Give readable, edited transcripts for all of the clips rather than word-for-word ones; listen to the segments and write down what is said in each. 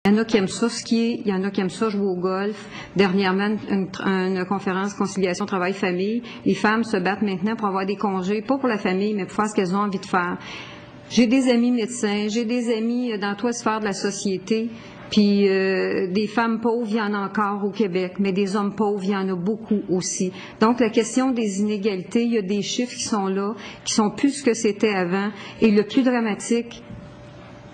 Il y en a qui aiment ça skier, il y en a qui aiment ça jouer au golf. Dernièrement, une conférence conciliation travail-famille. Les femmes se battent maintenant pour avoir des congés, pas pour la famille, mais pour faire ce qu'elles ont envie de faire. J'ai des amis médecins, j'ai des amis dans toutes les sphères de la société. Puis des femmes pauvres, il y en a encore au Québec, mais des hommes pauvres, il y en a beaucoup aussi. Donc la question des inégalités, il y a des chiffres qui sont là, qui sont plus ce que c'était avant. Et le plus dramatique,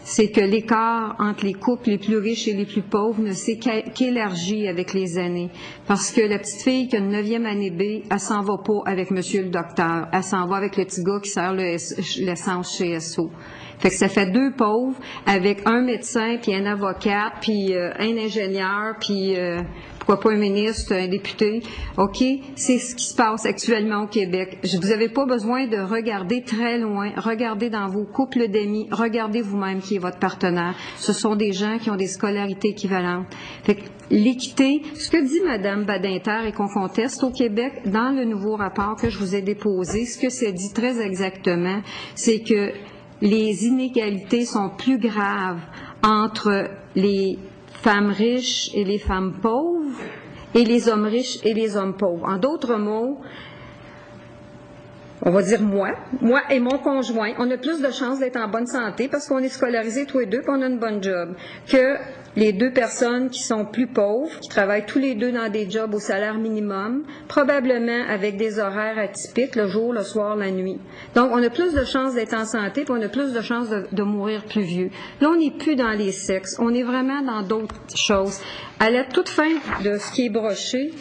c'est que l'écart entre les couples les plus riches et les plus pauvres ne s'est qu'élargi avec les années. Parce que la petite fille qui a une 9e année B, elle s'en va pas avec monsieur le docteur. Elle s'en va avec le petit gars qui sert l'essence chez SO. Fait que ça fait 2 pauvres avec un médecin, puis un avocat, puis un ingénieur, puis pourquoi pas un ministre, un député. OK? C'est ce qui se passe actuellement au Québec. Vous n'avez pas besoin de regarder très loin. Regardez dans vos couples d'amis. Regardez vous-même qui est votre partenaire. Ce sont des gens qui ont des scolarités équivalentes. Fait que l'équité, ce que dit Mme Badinter et qu'on conteste au Québec, dans le nouveau rapport que je vous ai déposé, ce que c'est dit très exactement, c'est que les inégalités sont plus graves entre les femmes riches et les femmes pauvres et les hommes riches et les hommes pauvres. En d'autres mots, on va dire moi et mon conjoint, on a plus de chances d'être en bonne santé parce qu'on est scolarisés tous les deux et qu'on a une bonne job que les 2 personnes qui sont plus pauvres, qui travaillent tous les 2 dans des jobs au salaire minimum, probablement avec des horaires atypiques, le jour, le soir, la nuit. Donc, on a plus de chances d'être en santé, puis on a plus de chances de mourir plus vieux. Là, on n'est plus dans les sexes, on est vraiment dans d'autres choses. À la toute fin de ce qui est broché,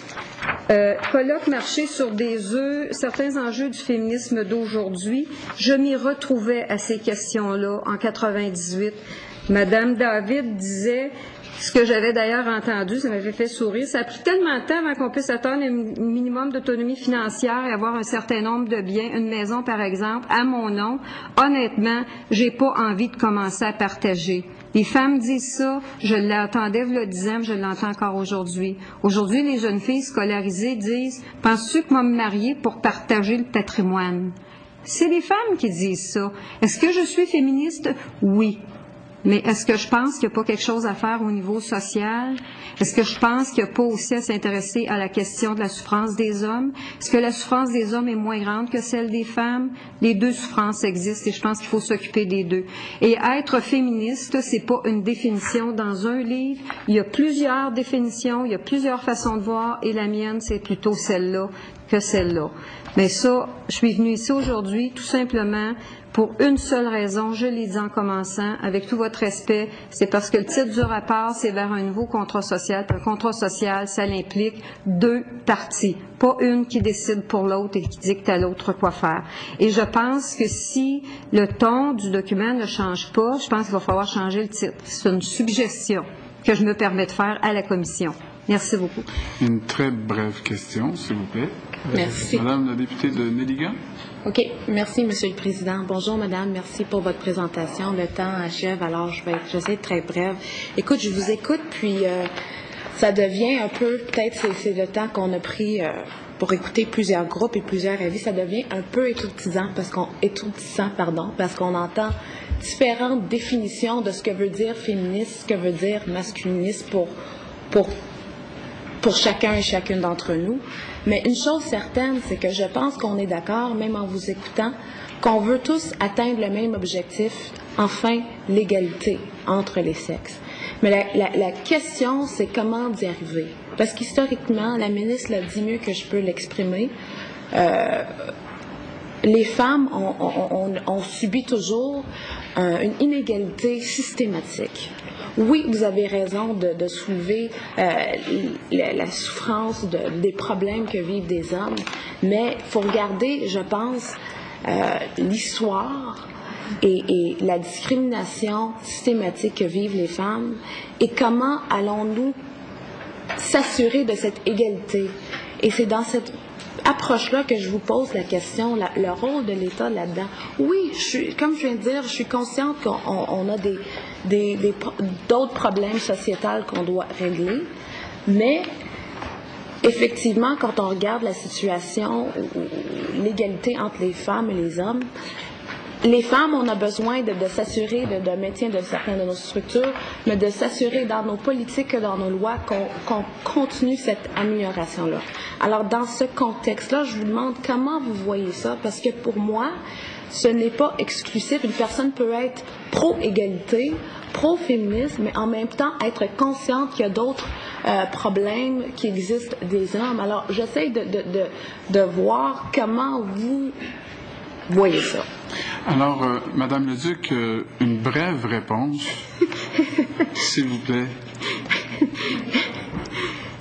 colloque marché sur des œufs, certains enjeux du féminisme d'aujourd'hui, je m'y retrouvais à ces questions-là en 98. Madame David disait, ce que j'avais d'ailleurs entendu, ça m'avait fait sourire, ça a pris tellement de temps avant qu'on puisse atteindre un minimum d'autonomie financière et avoir un certain nombre de biens, une maison par exemple, à mon nom. Honnêtement, j'ai pas envie de commencer à partager. Les femmes disent ça, je l'entendais il y a 10 ans, je l'entends encore aujourd'hui. Aujourd'hui, les jeunes filles scolarisées disent, penses-tu que moi me marier pour partager le patrimoine? C'est les femmes qui disent ça. Est-ce que je suis féministe? Oui. Mais est-ce que je pense qu'il n'y a pas quelque chose à faire au niveau social? Est-ce que je pense qu'il n'y a pas aussi à s'intéresser à la question de la souffrance des hommes? Est-ce que la souffrance des hommes est moins grande que celle des femmes? Les 2 souffrances existent et je pense qu'il faut s'occuper des 2. Et être féministe, c'est pas une définition dans un livre. Il y a plusieurs définitions, il y a plusieurs façons de voir et la mienne, c'est plutôt celle-là que celle-là. Mais ça, je suis venue ici aujourd'hui tout simplement pour une seule raison, je l'ai dit en commençant, avec tout votre respect, c'est parce que le titre du rapport, c'est vers un nouveau contrat social. Puis un contrat social, ça implique 2 parties, pas une qui décide pour l'autre et qui dicte à l'autre quoi faire. Et je pense que si le ton du document ne change pas, je pense qu'il va falloir changer le titre. C'est une suggestion que je me permets de faire à la commission. Merci beaucoup. Une très brève question, s'il vous plaît. Merci. Madame la députée de Néligan. OK. Merci, Monsieur le Président. Bonjour, Madame. Merci pour votre présentation. Le temps achève, alors j'essaie d'être très brève. Écoute, je vous écoute, puis ça devient un peu, peut-être c'est le temps qu'on a pris pour écouter plusieurs groupes et plusieurs avis, ça devient un peu étourdissant parce qu'on entend différentes définitions de ce que veut dire féministe, ce que veut dire masculiniste pour chacun et chacune d'entre nous. Mais une chose certaine, c'est que je pense qu'on est d'accord, même en vous écoutant, qu'on veut tous atteindre le même objectif, enfin l'égalité entre les sexes. Mais la question, c'est comment d'y arriver. Parce qu'historiquement, la ministre l'a dit mieux que je peux l'exprimer, les femmes ont subi toujours une inégalité systématique. Oui, vous avez raison de soulever la souffrance des problèmes que vivent des hommes, mais il faut regarder, je pense, l'histoire et la discrimination systématique que vivent les femmes et comment allons-nous s'assurer de cette égalité. Et c'est dans cette approche-là que je vous pose la question, le rôle de l'État là-dedans. Oui, comme je viens de dire, je suis consciente qu'on a d'autres problèmes sociétals qu'on doit régler, mais effectivement, quand on regarde la situation, l'égalité entre les femmes et les hommes, les femmes, on a besoin de s'assurer de maintien de certaines de nos structures, mais de s'assurer dans nos politiques et dans nos lois qu'on continue cette amélioration-là. Alors, dans ce contexte-là, je vous demande comment vous voyez ça, parce que pour moi, ce n'est pas exclusif. Une personne peut être pro-égalité, pro-féministe, mais en même temps être consciente qu'il y a d'autres problèmes qui existent des hommes. Alors, j'essaie de voir comment vous voyez ça. Alors, Madame le Duc, une brève réponse, s'il vous plaît.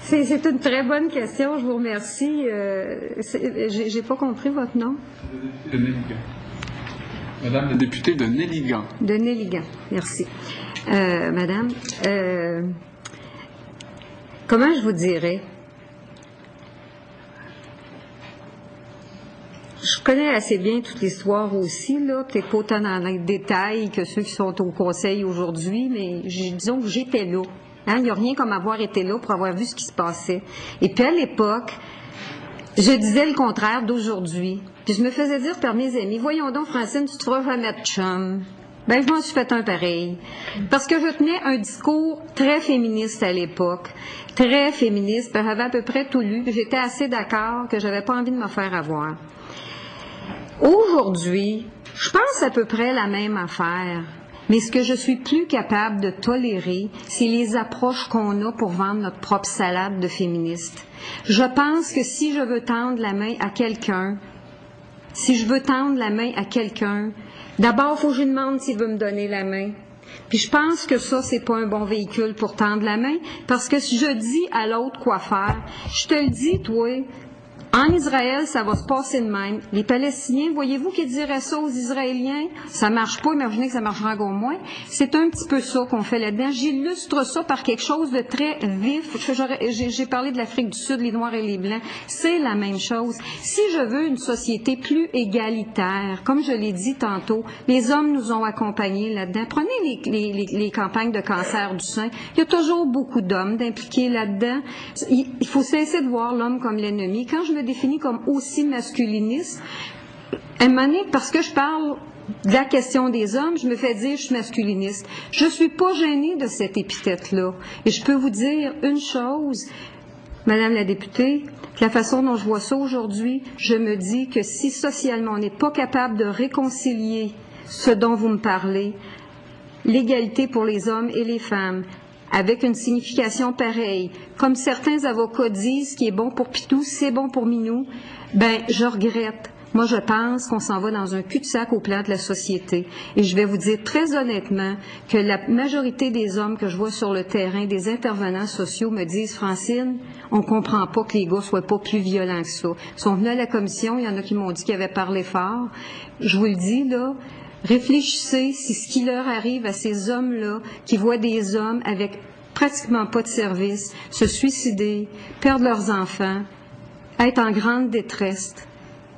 C'est une très bonne question, je vous remercie. J'ai pas compris votre nom. De Néligan. Madame la députée de Néligan. De Néligan, merci. Madame, comment je vous dirais? Je connais assez bien toute l'histoire aussi, là, peut-être pas autant dans les détails que ceux qui sont au Conseil aujourd'hui, mais disons que j'étais là. Hein, il n'y a rien comme avoir été là pour avoir vu ce qui se passait. Et puis à l'époque, je disais le contraire d'aujourd'hui. Puis je me faisais dire par mes amis, voyons donc Francine, tu te feras jamais de chum. Ben, je m'en suis fait un pareil. Parce que je tenais un discours très féministe à l'époque. Très féministe, puis j'avais à peu près tout lu, puis j'étais assez d'accord que j'avais pas envie de me faire avoir. Aujourd'hui, je pense à peu près la même affaire. Mais ce que je suis plus capable de tolérer, c'est les approches qu'on a pour vendre notre propre salade de féministe. Je pense que si je veux tendre la main à quelqu'un, d'abord, il faut que je lui demande s'il veut me donner la main. Puis je pense que ça, c'est pas un bon véhicule pour tendre la main, parce que si je dis à l'autre quoi faire, je te le dis, toi, en Israël, ça va se passer de même. Les Palestiniens, voyez-vous qu'ils diraient ça aux Israéliens? Ça marche pas, imaginez que ça marchera encore moins. C'est un petit peu ça qu'on fait là-dedans. J'illustre ça par quelque chose de très vif. J'ai parlé de l'Afrique du Sud, les Noirs et les Blancs. C'est la même chose. Si je veux une société plus égalitaire, comme je l'ai dit tantôt, les hommes nous ont accompagnés là-dedans. Prenez les campagnes de cancer du sein. Il y a toujours beaucoup d'hommes impliqués là-dedans. Il faut cesser de voir l'homme comme l'ennemi. Quand je me définis comme aussi masculiniste, à un moment donné, parce que je parle de la question des hommes, je me fais dire je suis masculiniste. Je suis pas gênée de cette épithète-là. Et je peux vous dire une chose, Madame la députée, la façon dont je vois ça aujourd'hui, je me dis que si socialement on n'est pas capable de réconcilier ce dont vous me parlez, l'égalité pour les hommes et les femmes, avec une signification pareille. Comme certains avocats disent, ce qui est bon pour Pitou, c'est bon pour Minou, ben je regrette. Moi, je pense qu'on s'en va dans un cul-de-sac au plan de la société. Et je vais vous dire très honnêtement que la majorité des hommes que je vois sur le terrain, des intervenants sociaux, me disent, Francine, on comprend pas que les gars soient pas plus violents que ça. Ils sont venus à la commission, il y en a qui m'ont dit qu'ils avaient parlé fort. Je vous le dis, là, réfléchissez si ce qui leur arrive à ces hommes-là, qui voient des hommes avec pratiquement pas de service, se suicider, perdre leurs enfants, être en grande détresse.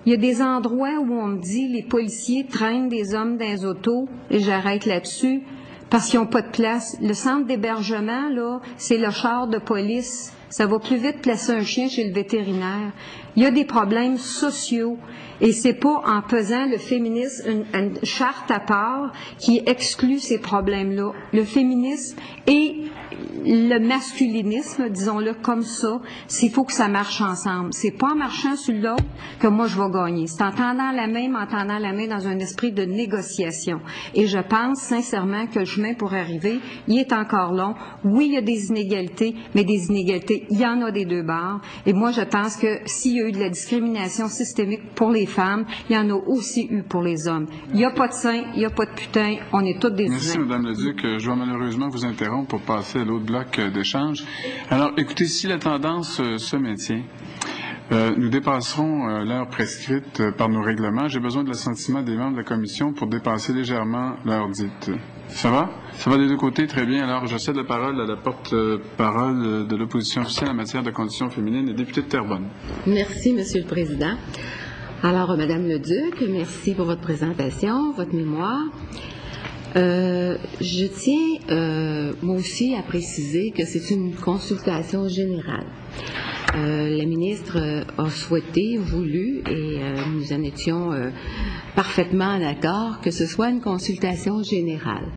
Il y a des endroits où on me dit les policiers traînent des hommes dans les autos, et j'arrête là-dessus, parce qu'ils n'ont pas de place. Le centre d'hébergement, là, c'est le char de police. Ça va plus vite placer un chien chez le vétérinaire. Il y a des problèmes sociaux. Et c'est pas en pesant le féminisme une charte à part qui exclut ces problèmes-là. Le féminisme et le masculinisme, disons-le comme ça, il faut que ça marche ensemble. C'est pas en marchant sur l'autre que moi je vais gagner. C'est en tendant la main dans un esprit de négociation. Et je pense sincèrement que le chemin pour arriver, il est encore long. Oui, il y a des inégalités, mais des inégalités, il y en a des deux bords. Et moi, je pense que s'il y a eu de la discrimination systémique pour les femmes, il y en a aussi eu pour les hommes. Il n'y a pas de saints, il n'y a pas de putains, on est tous des humains. Merci, Mme Leduc. Je vais malheureusement vous interrompre pour passer à l'autre bloc d'échange. Alors, écoutez, si la tendance se maintient, nous dépasserons l'heure prescrite par nos règlements. J'ai besoin de l'assentiment des membres de la commission pour dépasser légèrement l'heure dite. Ça va? Ça va des deux côtés? Très bien. Alors, je cède la parole à la porte-parole de l'opposition officielle en matière de conditions féminines, la députée de Terrebonne. Merci, Monsieur le Président. Alors, Madame Leduc, merci pour votre présentation, votre mémoire. Je tiens, moi aussi, à préciser que c'est une consultation générale. la ministre a souhaité, voulu, et nous en étions parfaitement d'accord, que ce soit une consultation générale.